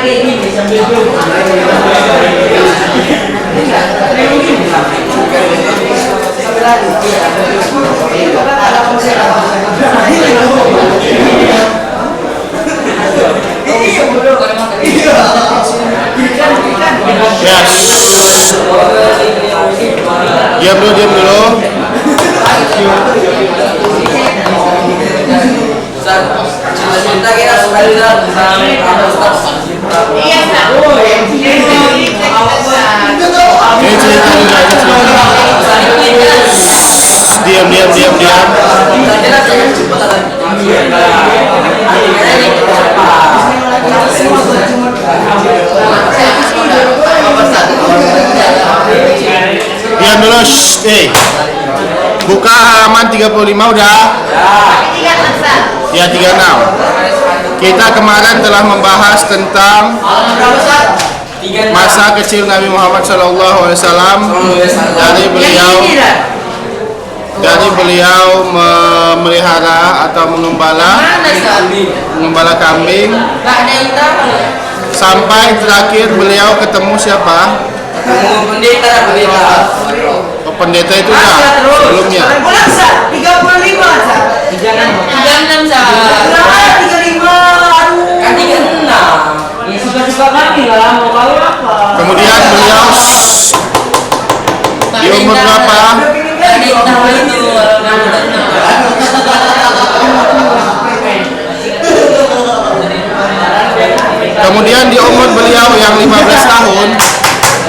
Diam dulu. Cinta kita sekali tentang Diam. Diam dulu. Buka halaman 35 udah? Ya 36. Kita kemarin telah membahas tentang masa kecil Nabi Muhammad SAW dari beliau memelihara atau mengembala kambing sampai terakhir beliau ketemu siapa? Pendeta itu dah sebelumnya. 35 Kemudian beliau di umur berapa? Kemudian di umur beliau yang 15 tahun,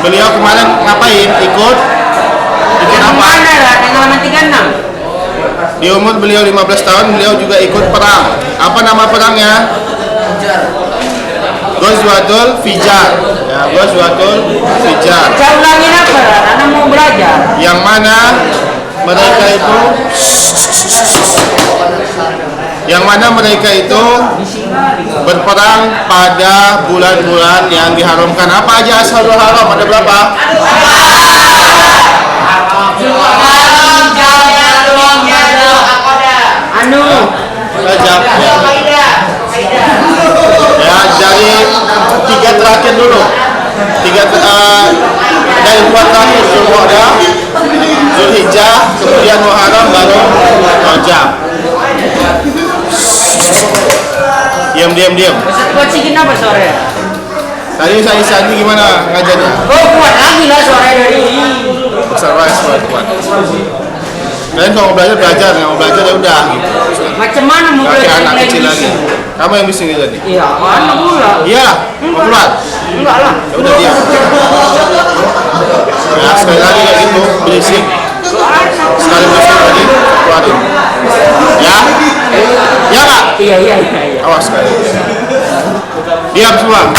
beliau kemarin ngapain? Ikut apa? Di umur beliau 15 tahun, beliau juga ikut perang. Apa nama perangnya? Ghazwatul Fijar. Ya, Ghazwatul Fijar. Anak mau belajar. Yang mana mereka itu berperang pada bulan-bulan yang diharamkan. Apa aja Ashhurul Haram? Ada berapa? Rajab. Ya, dari 3 terakhir dulu. Dari 2 terakhir Zulqa'dah, Zulhijjah, kemudian Muharram, baru Rajab. Diam. Buat sikin apa sore? Tadi saya Sandi gimana ngajarnya? Oh, kuat lagi lah sore dari ini. Besar banget kuat. Kalian kalau mau belajar, nggak mau belajar ya udah gitu. Macam mana mau Kayak belajar anak kecil lagi. gitu? Kamu yang bising gitu nih? Iya, mana pula? Iya, mau keluar? Enggak lah. Ya udah diam. Ya sekali lagi kayak gitu, berisik. Sekali berisik lagi, keluarin. Ya? Ya nggak? Iya. Awas sekali. Diam semua.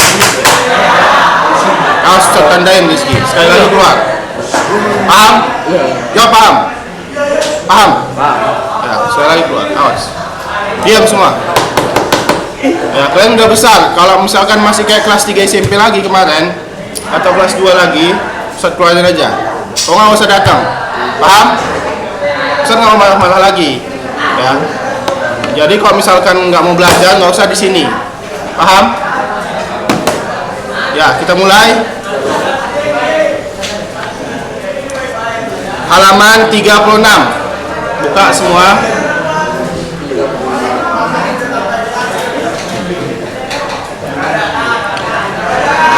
Awas tertandain Rizky. Sekali lagi keluar. Paham? Jawab paham? Paham? Ya, sekali lagi keluar. Awas. Diam semua. Ya, kalian udah besar. Kalau misalkan masih kayak kelas 3 SMP lagi kemarin atau kelas 2 lagi, Ustaz keluarin aja. Kau nggak usah datang. Paham? Ustaz nggak mau marah-marah lagi. Ya. Jadi kalau misalkan nggak mau belajar, nggak usah di sini. Paham? Ya, kita mulai. Halaman 36. Buka semua.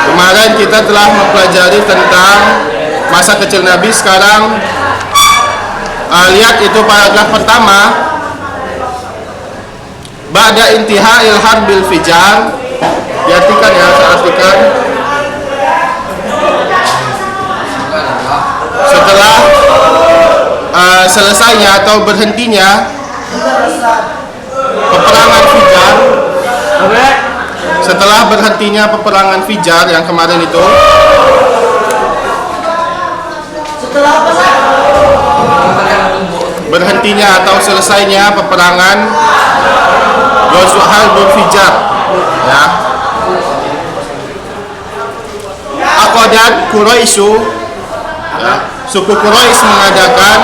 Kemarin kita telah mempelajari tentang masa kecil Nabi. Sekarang lihat itu paragraf pertama. Ba'da intiha'il harbil fijar. Diartikan ya, saya artikan. Setelah selesainya atau berhentinya peperangan Fijar, setelah berhentinya peperangan Fijar yang kemarin itu, berhentinya atau selesainya peperangan Ghazwatul Fijar, ya. Aqadat Quraisy, ya, suku Quraisy mengadakan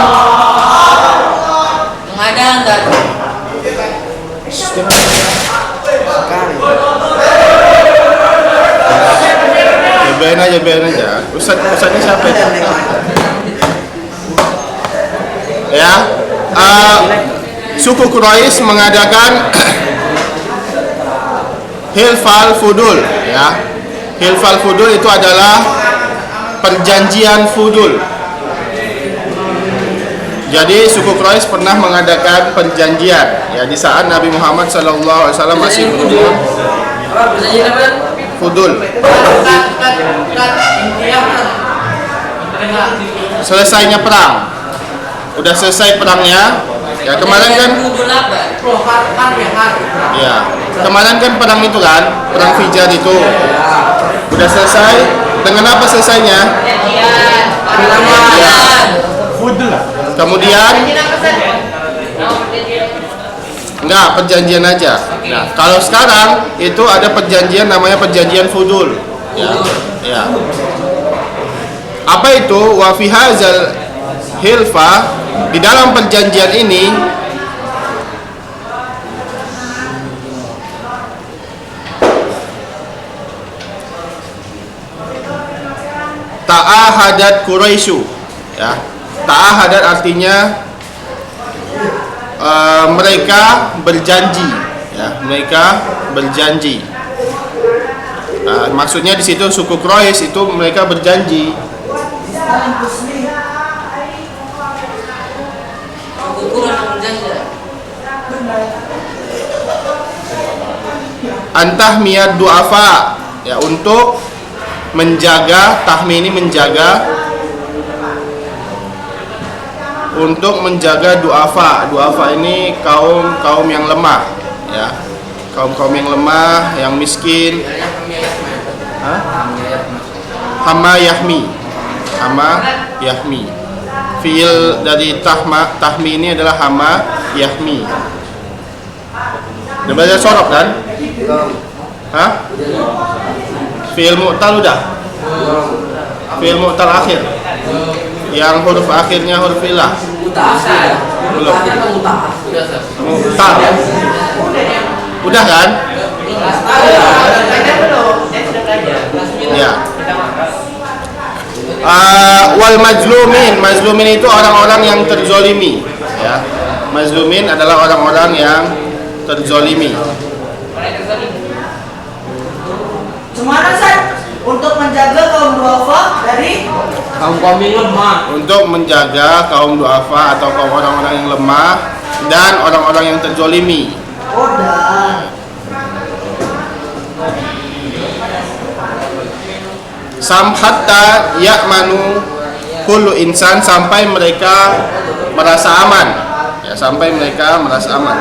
biarin aja. Ustadznya siapa itu? Ya, suku Quraisy mengadakan Hilfal Fudul, ya. Hilfal Fudul itu adalah perjanjian Fudul. Jadi suku Quraisy pernah mengadakan perjanjian, ya, di saat Nabi Muhammad SAW masih berumur. Apa perjanjian apa? Fudul. Selesainya perang. Udah selesai perangnya. Ya, kemarin kan ya, kemarin kan perang itu kan, perang Fijar itu. Udah selesai. Dengan apa selesainya? Ya. Kemudian enggak, perjanjian aja. Nah, kalau sekarang itu ada perjanjian namanya perjanjian Fudul. Ya. Ya. Apa itu? Wa fi hadzal hilfa, di dalam perjanjian ini ta'ahadat Quraisyu, ya. Ta'ahadat artinya mereka berjanji, ya, mereka berjanji. Maksudnya di situ suku Quraisy itu mereka berjanji. Antahmiyad du'afa, ya, untuk menjaga, tahmi ini menjaga, untuk menjaga du'afa. Du'afa ini kaum yang lemah, ya, kaum yang lemah, yang miskin. Hama yahmi, fiil dari tahmi ini adalah hama yahmi. Udah belajar sorok kan? Hah? Fiil mu'tal udah? Fiil mu'tal akhir, yang huruf akhirnya huruf ilah. Belum. Mu'tal udah kan? Ya. Wal mazlumin itu orang-orang yang terzolimi, ya. Mazlumin adalah orang-orang yang terzolimi. Semuanya untuk menjaga kaum duafa dari Kaum yang lemah. Untuk menjaga kaum duafa atau kaum orang-orang yang lemah dan orang-orang yang terzolimi. Hatta ya'manu kullu insan, sampai mereka merasa aman, ya, sampai mereka merasa aman.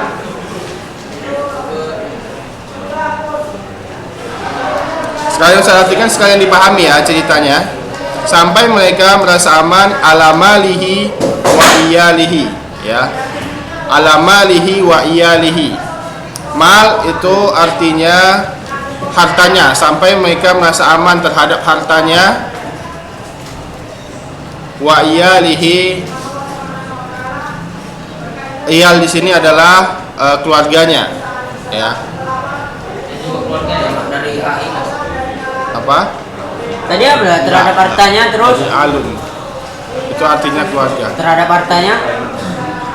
Sekalian saya artikan, sekalian dipahami ya ceritanya. Sampai mereka merasa aman alamalihi wa iyalihi, ya, alamalihi wa iyalihi. Mal itu artinya hartanya, sampai mereka merasa aman terhadap hartanya. Wa iyalihi, iyal di sini adalah keluarganya, ya. Apa? Tadi apa? Terhadap hartanya terus? Alun. Itu artinya keluarga. Terhadap hartanya?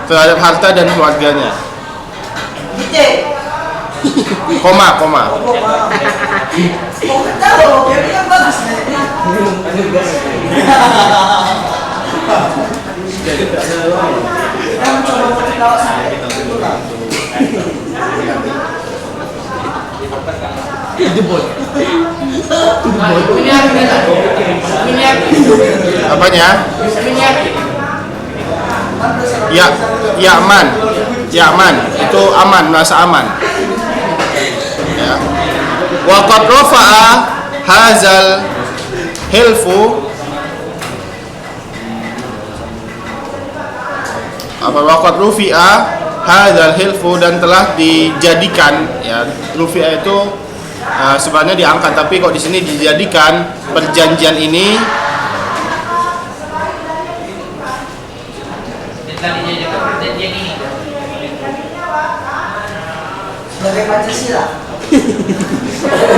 Terhadap harta dan keluarganya. Koma. Apanya? Ya, Yaman itu aman, merasa aman. Ya. Wa qad rafa'a hadzal hilfu, apa, waqad rufi'a hadzal hilfu, dan telah dijadikan, ya, rufi'a itu sebenarnya diangkat, tapi kok di sini dijadikan perjanjian ini sebagai Pancasila,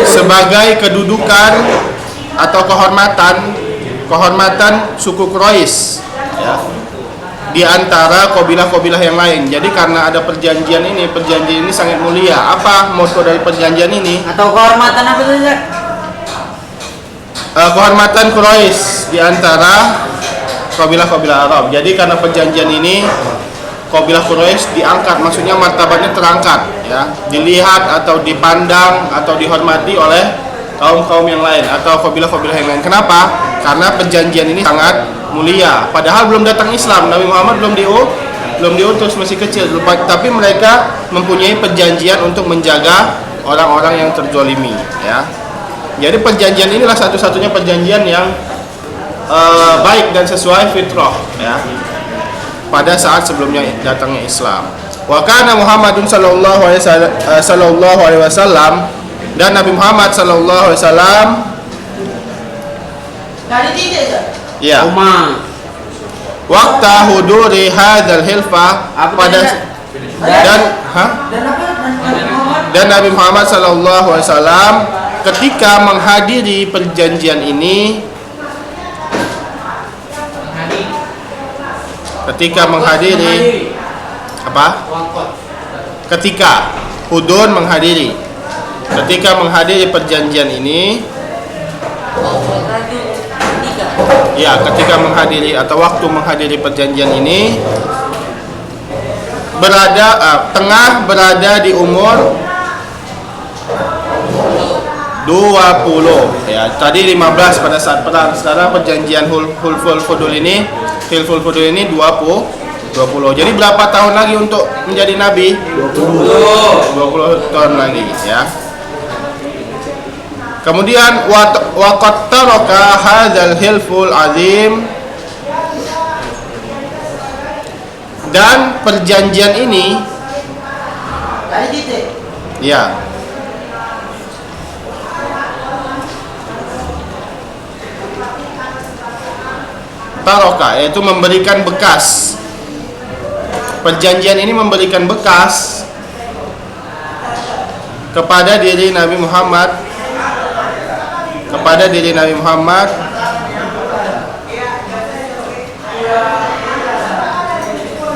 sebagai kedudukan atau kehormatan suku Quraisy, ya, di antara kabilah-kabilah yang lain. Jadi karena ada perjanjian ini sangat mulia. Apa moto dari perjanjian ini? Atau kehormatan apa tuh, Zak? Kehormatan Quraisy di antara kabilah-kabilah Arab. Jadi karena perjanjian ini kabilah Quraisy diangkat, maksudnya martabatnya terangkat, ya, dilihat atau dipandang atau dihormati oleh kaum-kaum yang lain atau kabilah-kabilah yang lain. Kenapa? Karena perjanjian ini sangat mulia. Padahal belum datang Islam, Nabi Muhammad belum diutus, masih kecil. Tapi mereka mempunyai perjanjian untuk menjaga orang-orang yang terzolimi, ya. Jadi perjanjian inilah satu-satunya perjanjian yang baik dan sesuai fitrah, ya, pada saat sebelumnya datangnya Islam. Wa kana Muhammadun sallallahu alaihi wasallam, dan Nabi Muhammad sallallahu alaihi wasallam Dari titik Zak. ya, Umar. waqta huduri hadzal hilfa, pada dan dan Nabi Muhammad sallallahu alaihi wasallam ketika menghadiri perjanjian ini, ketika menghadiri apa? Ketika hudun menghadiri, ketika menghadiri perjanjian ini, ya, ketika menghadiri atau waktu menghadiri perjanjian ini tengah berada di umur 20, ya. Tadi 15 pada saat perang. Sekarang perjanjian Hilful Fudul ini 20. Jadi berapa tahun lagi untuk menjadi nabi? 20 tahun lagi, ya. Kemudian waqad taraka hadzal hilful azim, dan perjanjian ini, Dari titik. ya, taroka, yaitu memberikan bekas. Perjanjian ini memberikan bekas kepada diri Nabi Muhammad,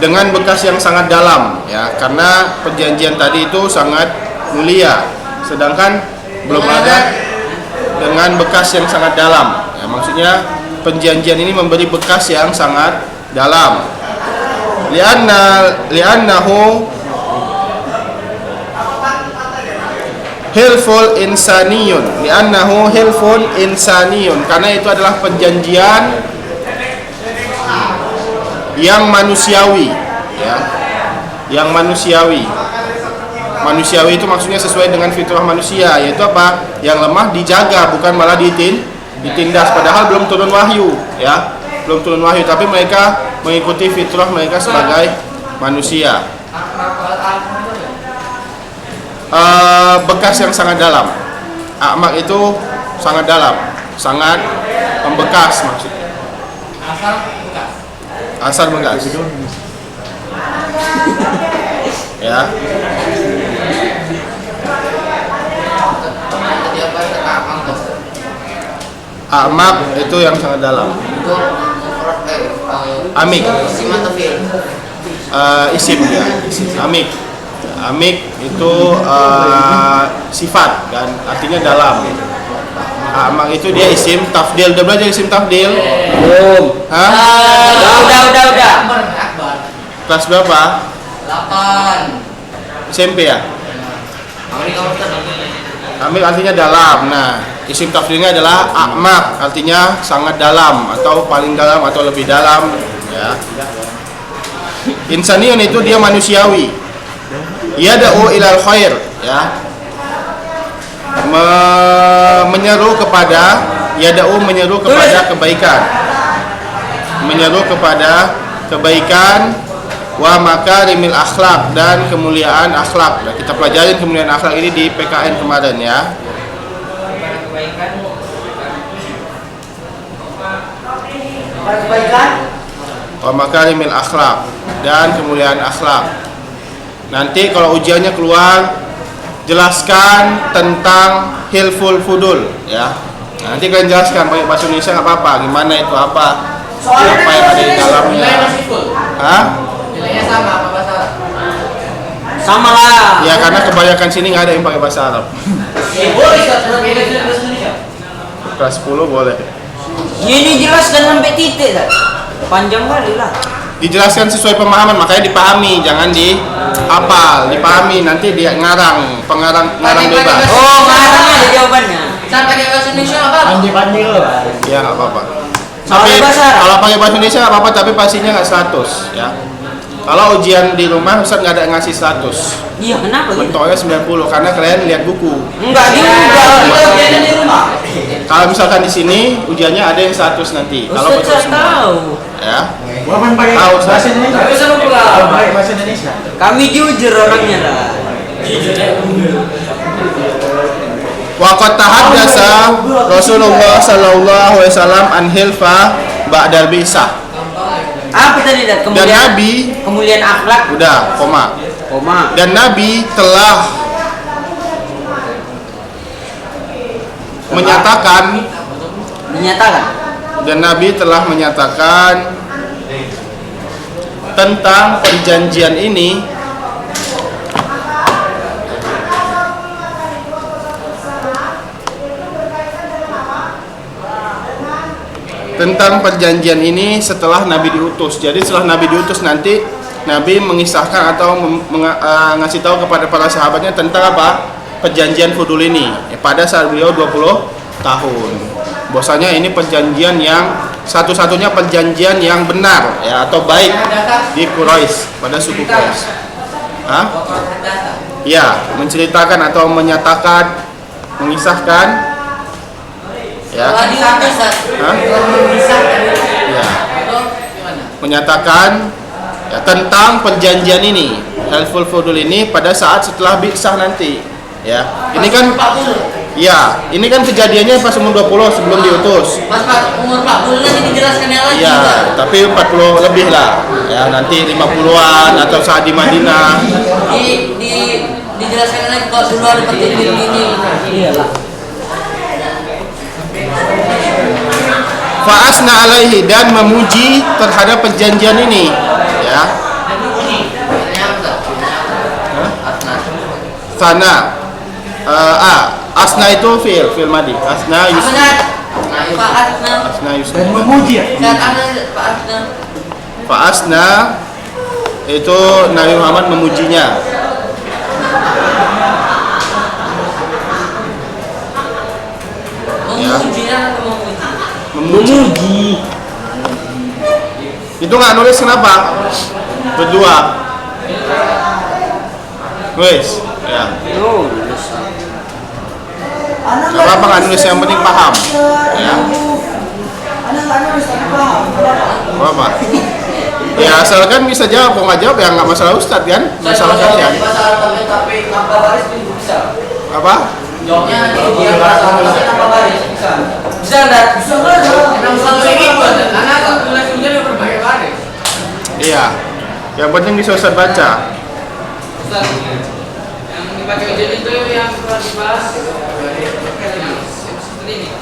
dengan bekas yang sangat dalam, ya, karena perjanjian tadi itu sangat mulia, sedangkan belum ada dengan bekas yang sangat dalam, ya, maksudnya perjanjian ini memberi bekas yang sangat dalam. Li'annahu hilful insaniyun, karena itu adalah perjanjian yang manusiawi, ya, yang manusiawi. Manusiawi itu maksudnya sesuai dengan fitrah manusia, yaitu apa? Yang lemah dijaga, bukan malah ditindas. Padahal belum turun wahyu, ya, belum turun wahyu, tapi mereka mengikuti fitrah mereka sebagai manusia. Bekas yang sangat dalam. A'maq itu sangat dalam, sangat membekas maksudnya. Asal bekas. Ya. A'maq itu yang sangat dalam. Amik. Isim, ya. Amik. Amik itu sifat, kan, artinya dalam. A'maq itu dia isim tafdil. Udah belajar isim tafdil? Belum. Hah? Udah. Kelas berapa? 8. SMP ya? Amik artinya dalam. Nah, isim tafdilnya adalah a'maq, artinya sangat dalam atau paling dalam atau lebih dalam, ya. Insaniyun itu dia manusiawi. Yada'u ilal khair, ya. Menyeru kepada kebaikan. Menyeru kepada kebaikan, wa makarimil akhlak, dan kemuliaan akhlak. Nah, kita pelajarin kemuliaan akhlak ini di PKN kemarin, ya. Kebaikan. Wa makarimil akhlak, dan kemuliaan akhlak. Nanti kalau ujiannya keluar, jelaskan tentang hilful fudul, ya. Nanti kalian jelaskan pakai bahasa Indonesia nggak apa-apa. Gimana itu apa yang ada di dalamnya? Nilainya masih full. Hah? Nilainya sama apa bahasa Arab? Sama lah. Ya karena kebanyakan sini nggak ada yang pakai bahasa Arab. Boleh Ustaz, beda dengan bahasa Indonesia. Kelas 10 boleh. Ini jelaskan sampai titik tak? Panjang kali lah. Dijelaskan sesuai pemahaman, makanya dipahami, jangan dihafal, dipahami. Nanti dia ngarang bebas. Oh, ngarang ada jawabannya. Saya pakai bahasa Indonesia apa? Pandai-pandai lo. Ya nggak apa-apa. Kalau Tapi bahasa Arab? kalau pakai bahasa Indonesia nggak apa-apa, tapi pastinya nggak 100 ya. Kalau ujian di rumah Ustaz nggak ada yang ngasih 100. Iya, kenapa gitu? Mentoknya 90 karena kalian lihat buku. Enggak juga. Kita ujiannya di rumah. Kalau misalkan di sini ujiannya ada yang 100 nanti. Kalau Ustaz betul saya semua. tahu. Ya. Waman pakai Tahu, Ustaz. bahasa Indonesia. Tapi seru pula. Pakai bahasa Indonesia. Kami jujur orangnya lah. Waqat tahaddasa Rasulullah sallallahu alaihi wasallam an hilfa ba'dal bi'sah. Apa tadi dah? Dan Nabi Kemuliaan akhlak. udah koma. Koma. Dan Nabi telah menyatakan tentang perjanjian ini setelah Nabi diutus. Jadi setelah Nabi diutus nanti Nabi mengisahkan atau ngasih tahu kepada para sahabatnya tentang apa? Perjanjian Fudul ini pada saat beliau 20 tahun. Bahwasanya ini perjanjian yang satu-satunya perjanjian yang benar ya atau baik di Quraisy, pada suku Quraisy. Hah? Ya, menceritakan atau menyatakan, mengisahkan ya. Hah? Ya. Menyatakan ya, tentang perjanjian ini, Hilful Fudul ini pada saat setelah bi'sah nanti. Ya. Ini kan ya, ini kan kejadiannya pas umur 20 sebelum diutus. Mas Pak, umur 40 nanti dijelaskannya lagi. Ya, Pak. tapi 40 lebih lah. Ya, nanti 50-an atau saat di Madinah. Dijelaskan lagi kalau dulu ada perjanjian ini. Iyalah. Fa'asna alaihi, dan memuji terhadap perjanjian ini. Ya. Sana. Asna itu fi'il madi. Asna yusna. Asna yusna. Dan memuji ya. Fa'asna itu Nabi Muhammad memujinya. Memuji. Itu nggak nulis kenapa? Berdua. Nulis. Ya. Gak apa-apa nggak nulis, yang penting paham. Ya. Anak nggak nulis tapi paham. Gak apa? Ya asalkan bisa jawab, kalau nggak jawab ya nggak masalah Ustadz kan? Masalah kalian. Tapi tanpa baris pun bisa. Apa? Jawabnya nanti dia bahasa Arab tanpa baris bisa. Bisa enggak? Bisa enggak? Emang selalu kayak gitu ada. Karena kan tulis tulisnya berbagai baris. Iya. Yang penting bisa Ustadz baca. Ustaz, yang dipakai ujian itu yang pernah dibahas ini.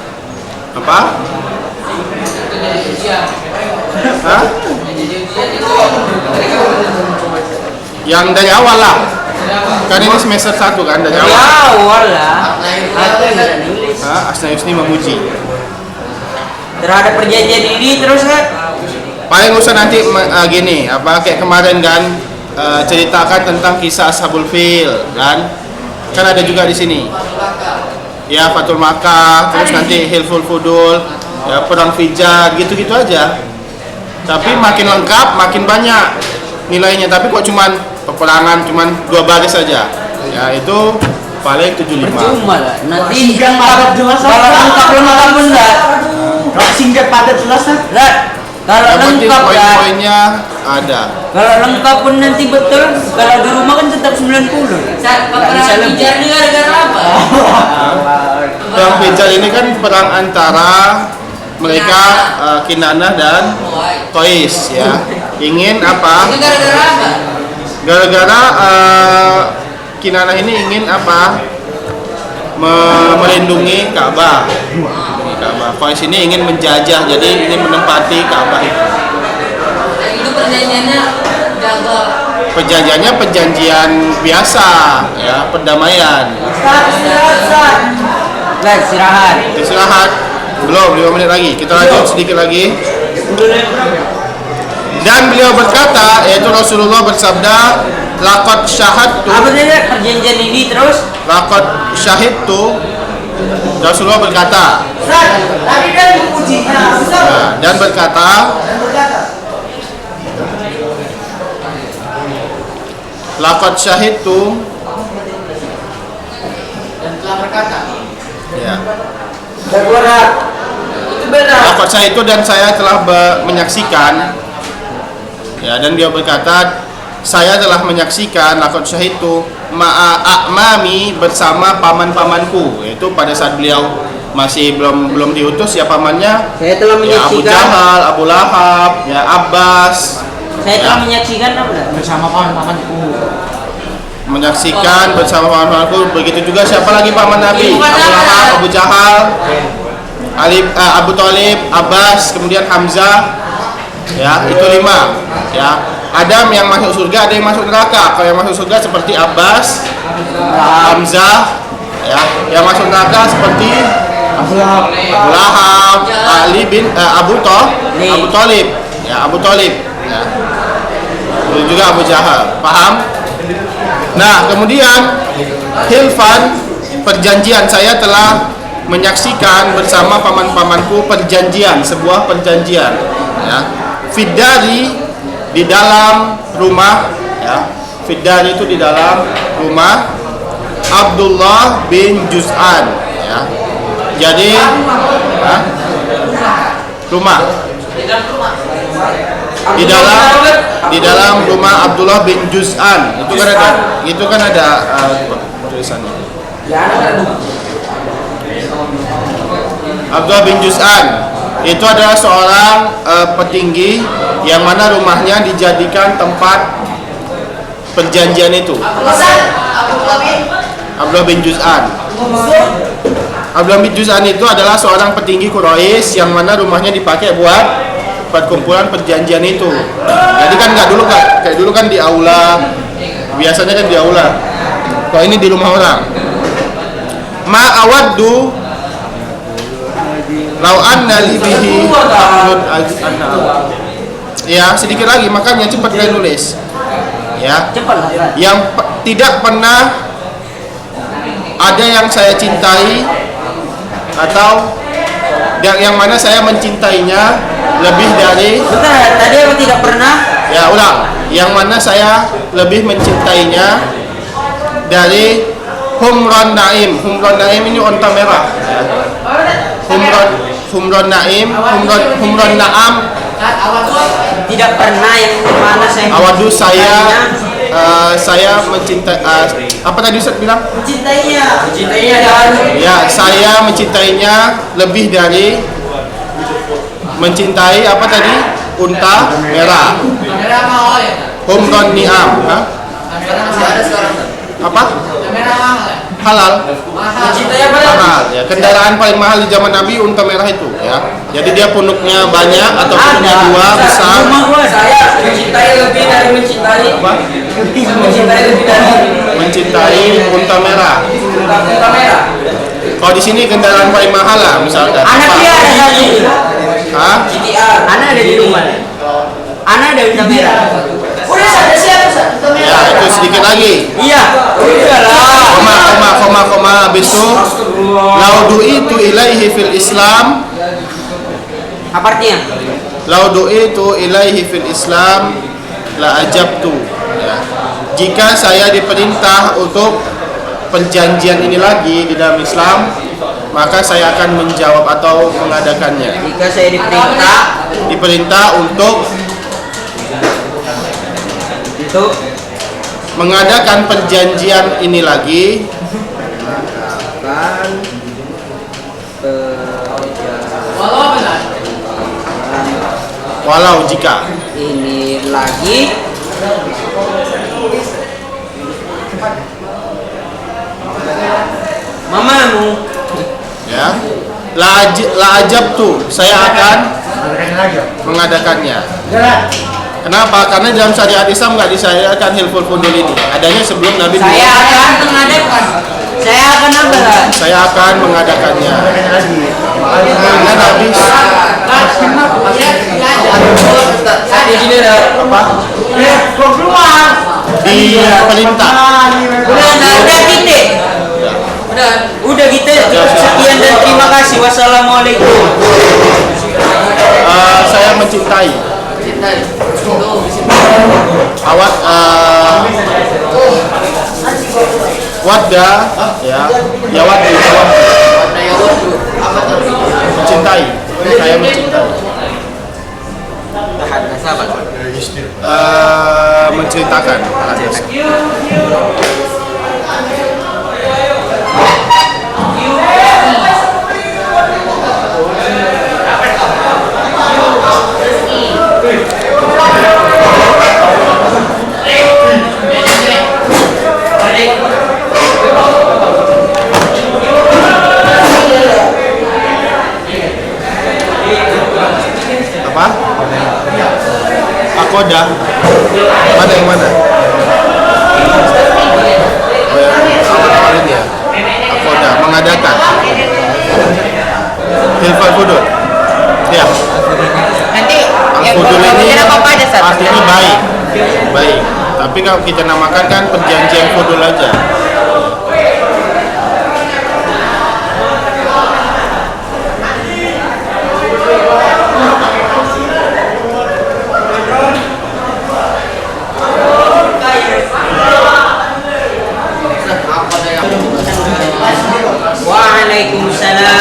Apa? Itu jadi ujian. Hah? Jadi ujian itu Yang dari awal lah. dari apa? Kan ini semester 1 kan dari Ya awal. awal lah. Aku yang nggak nulis. Asna Yusni memuji. Terhadap perjanjian ini terus kan. Paling usah nanti gini, apa kayak kemarin kan ceritakan tentang kisah Ashabul Fil kan ada juga di sini. Ya Fatul Makkah, terus nanti Hilful Fudul, ya perang Fijar, gitu-gitu aja. Tapi makin lengkap, makin banyak nilainya. Tapi kok cuman peperangan cuman 2 baris saja. Ya itu paling 75. Percuma lah. Nanti Singkat padat jelas. kalau lengkap enggak. Kalau singkat padat jelas kan. Lah, kalau Yang penting lengkap kan. poin-poinnya ada. Kalau lengkap pun nanti betul. Kalau di rumah kan tetap 90. Saat Nggak bisa peperangan lebih. Fijar ini gara-gara apa? Perang Fijar ini kan perang antara mereka Kinanah dan Qais ya. Ingin apa? Itu gara-gara apa? Gara-gara Kinanah ini ingin apa? Melindungi Ka'bah. Quraisy ini ingin menjajah, jadi ingin menempati Ka'bah itu. Itu perjanjiannya jaga. Perjanjiannya perjanjian biasa, ya, perdamaian. Lah, istirahat. Istirahat. Belum, 5 menit lagi. Kita lanjut sedikit lagi. Dan beliau berkata, yaitu Rasulullah bersabda, laqad syahadtu. Apa dia perjanjian ini terus? Laqad syahidtu. Rasulullah berkata, Tadi kan dipujinya. dan berkata, laqad syahidtu. Dan telah berkata. Ya. Itu benar. Laqad syahidtu, dan saya telah menyaksikan. Ya, dan dia berkata, saya telah menyaksikan laqad syahidtu ma'a a'mami, bersama paman-pamanku, yaitu pada saat beliau masih belum diutus, ya pamannya, Saya telah ya Abu menyaksikan. Jahal, Abu Lahab, ya Abbas. Saya Ya. telah menyaksikan apa? Bersama paman-pamanku. Menyaksikan bersama paman-pamanku. Begitu juga siapa lagi paman Nabi? Abu Abu Lahab, Abu Jahal, Abu Thalib, Abbas, kemudian Hamzah. Ya, itu 5. Ya, ada yang masuk surga, ada yang masuk neraka. Kalau yang masuk surga seperti Abbas, Hamzah, ya. Yang masuk neraka seperti Abu Lahab, Ali bin Abu Thalib, ya, Abu Thalib, ya. Itu juga Abu Jahal. Paham? Nah, kemudian hilfan, perjanjian, saya telah menyaksikan bersama paman-pamanku perjanjian, sebuah perjanjian, ya. Fiddari, di dalam rumah, ya. Fiddari itu di dalam rumah Abdullah bin Juz'an, ya. Jadi, rumah di dalam rumah Abdullah bin Juz'an. Itu kan ada tulisannya. Abdullah bin Juz'an itu adalah seorang petinggi yang mana rumahnya dijadikan tempat perjanjian itu. Abdullah bin Juz'an. Abdullah bin Juz'an itu adalah seorang petinggi Quraisy yang mana rumahnya dipakai buat perkumpulan perjanjian itu. Jadi kan kayak dulu kan di aula, biasanya kan di aula. Kalau ini di rumah orang. Ma awaddu lau anna li bihi amrun anna. Ya, sedikit lagi, makanya cepat kalian nulis. Ya. Cepat. Yang tidak pernah ada yang saya cintai, atau yang mana saya mencintainya lebih dari, Bentar, tadi apa tidak pernah? ya ulang, yang mana saya lebih mencintainya dari Humron Naim. Humron Naim ini onta merah, ya. Humron Naim, Humron Naam. Tidak pernah yang mana saya Awadu, mencintainya. saya mencintai, apa tadi Ustaz bilang? Mencintainya. Cintainya dan Ya, saya mencintainya lebih dari mencintai apa tadi? Unta merah. kamera mahal ya. Humron Niam, ha? Kamera masih ada sekarang. Apa? Kamera mahal ya. Halal. Mahal. Cintanya pada Mahal, ya. Kendaraan paling mahal di zaman Nabi unta merah itu, ya. Jadi dia punuknya banyak atau punuknya dua besar. saya mencintai lebih dari mencintai. Apa? Mencintai lebih dari Mencintai unta merah. kamera. Kalau di sini kendaraan paling mahal lah, misalkan. Anak dia ada satu. Hah? GTR. Anak ada di rumah. Anak ada unta merah. Udah ada siapa? Ya, itu sedikit lagi. Iya. Udahlah. Koma habis itu laudu itu ilaihi fil Islam, Apa artinya? laudu itu ilaihi fil Islam la ajabtu, ya. Jika saya diperintah untuk perjanjian ini lagi di dalam Islam, maka saya akan menjawab atau mengadakannya. Jika saya Diperintah untuk mengadakan perjanjian ini lagi, Walau benar. walau jika ini lagi mamamu, ya La ajab tuh, saya akan Mengadakan lagi. mengadakannya. Jalan. Kenapa? Karena dalam syariat Islam nggak disyariatkan hilful fudul ini. Adanya sebelum Nabi Saya akan mengadakan. Saya akan apa? Saya akan mengadakannya. Mengadakan lagi. Karena Nabi Di sini dah. apa? Kau keluar. Diperintah. Udah kita. Udah kita. Sekian dan terima kasih. Wassalamualaikum. Saya mencintai. Awat wadda ya wadu mencintai. Saya mencintai. Menceritakan. Apa? Akoda. Mana yang mana? Oh ya, awal-awal ini ya. Akoda mengadakan. Hilful fudul. Ya. Nanti Al-fudul ini apa aja Sat? artinya baik. Baik. Tapi kalau kita namakan kan perjanjian fudul aja. Waalaikumsalam.